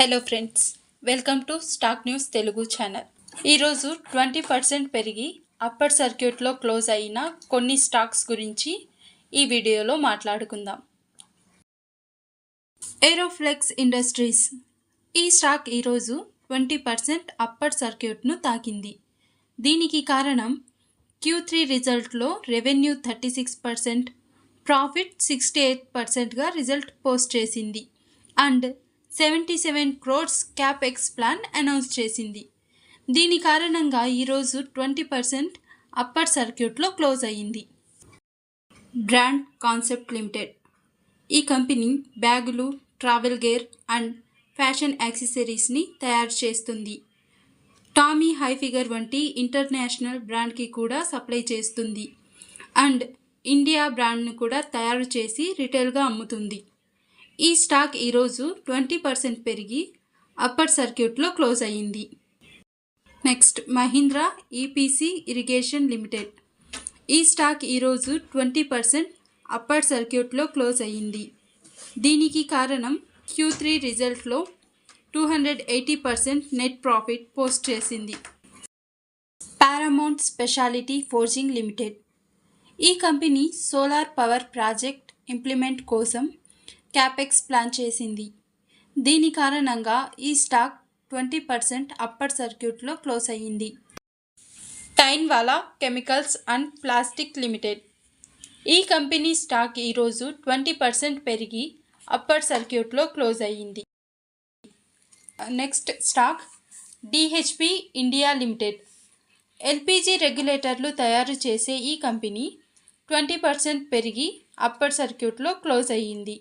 Hello friends, welcome to stock news Telugu channel. ఈరోజు 20% పెరిగి upper సర్క్యూట్లో క్లోజ్ అయిన కొన్ని స్టాక్స్ గురించి ఈ వీడియోలో మాట్లాడుకుందాం. ఏరోఫ్లెక్స్ ఇండస్ట్రీస్ ఈ స్టాక్ ఈరోజు 20% అప్పర్ సర్క్యూట్ను తాకింది. దీనికి కారణం Q3 రిజల్ట్లో రెవెన్యూ 36%, ప్రాఫిట్ 68%గా రిజల్ట్ పోస్ట్ చేసింది and 77 crores capex plan announce చేసింది. దీని కారణంగా ఈరోజు 20% అప్పర్ సర్క్యూట్లో క్లోజ్ అయ్యింది. బ్రాండ్ కాన్సెప్ట్ లిమిటెడ్ ఈ కంపెనీ బ్యాగులు, ట్రావెల్ గేర్ అండ్ ఫ్యాషన్ యాక్సెసరీస్ని తయారు చేస్తుంది. టామీ హైఫిగర్ వంటి ఇంటర్నేషనల్ బ్రాండ్కి కూడా సప్లై చేస్తుంది అండ్ ఇండియా బ్రాండ్ను కూడా తయారు చేసి రిటైల్గా అమ్ముతుంది. ఈ స్టాక్ ఈరోజు 20% పెరిగి అప్పర్ సర్క్యూట్లో క్లోజ్ అయ్యింది. Next Mahindra EPC irrigation limited ఈ స్టాక్ ఈరోజు 20% అప్పర్ సర్క్యూట్లో క్లోజ్ అయ్యింది. దీనికి కారణం Q3 రిజల్ట్లో 280% నెట్ ప్రాఫిట్ పోస్ట్ చేసింది. పారామౌంట్ స్పెషాలిటీ ఫోర్జింగ్ లిమిటెడ్ ఈ company solar power project implement కోసం క్యాపెక్స్ ప్లాన్ చేసింది. దీని కారణంగా ఈ స్టాక్ 20% అప్పర్ సర్క్యూట్లో క్లోజ్ అయ్యింది. Tainwala chemicals and plastic limited ఈ కంపెనీ స్టాక్ ఈరోజు 20% పెరిగి అప్పర్ సర్క్యూట్లో క్లోజ్ అయ్యింది. Next stock DHP India limited LPG రెగ్యులేటర్లు తయారు చేసే ఈ కంపెనీ 20% పెరిగి అప్పర్ సర్క్యూట్లో క్లోజ్ అయ్యింది.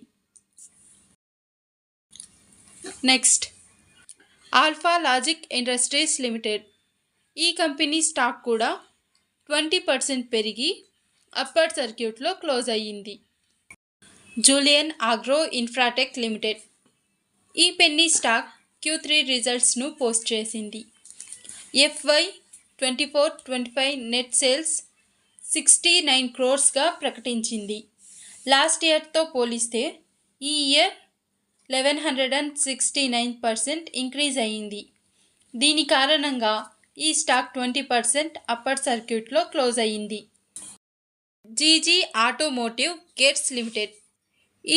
Next alpha logic industries limited ఈ కంపెనీ స్టాక్ కూడా 20% పెరిగి అప్పర్ సర్క్యూట్లో క్లోజ్ అయ్యింది. జూలియన్ ఆగ్రో ఇన్ఫ్రాటెక్ లిమిటెడ్ ఈ పెన్నీ స్టాక్ Q3 రిజల్ట్స్ను పోస్ట్ చేసింది. FY 24-25 నెట్ సేల్స్ 69 crores ప్రకటించింది. లాస్ట్ ఇయర్తో పోలిస్తే ఈ ఇయర్ 1169% ఇంక్రీజ్ అయ్యింది. దీని కారణంగా ఈ స్టాక్ 20% అప్పర్ సర్క్యూట్లో క్లోజ్ అయ్యింది. జీజీ ఆటోమోటివ్ గేట్స్ లిమిటెడ్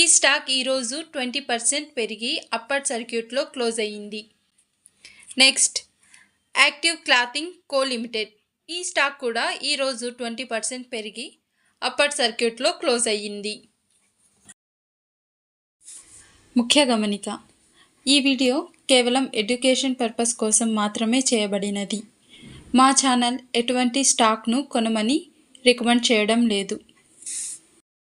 ఈ స్టాక్ ఈరోజు 20% పెరిగి అప్పర్ సర్క్యూట్లో క్లోజ్ అయ్యింది. నెక్స్ట్ యాక్టివ్ క్లాతింగ్ కో లిమిటెడ్ ఈ స్టాక్ కూడా ఈరోజు 20% పెరిగి అప్పర్ సర్క్యూట్లో క్లోజ్ అయ్యింది. ముఖ్య గమనిక, ఈ వీడియో కేవలం ఎడ్యుకేషన్ పర్పస్ కోసం మాత్రమే చేయబడినది. మా ఛానల్ ఎటువంటి స్టాక్ను కొనమని రికమెండ్ చేయడం లేదు.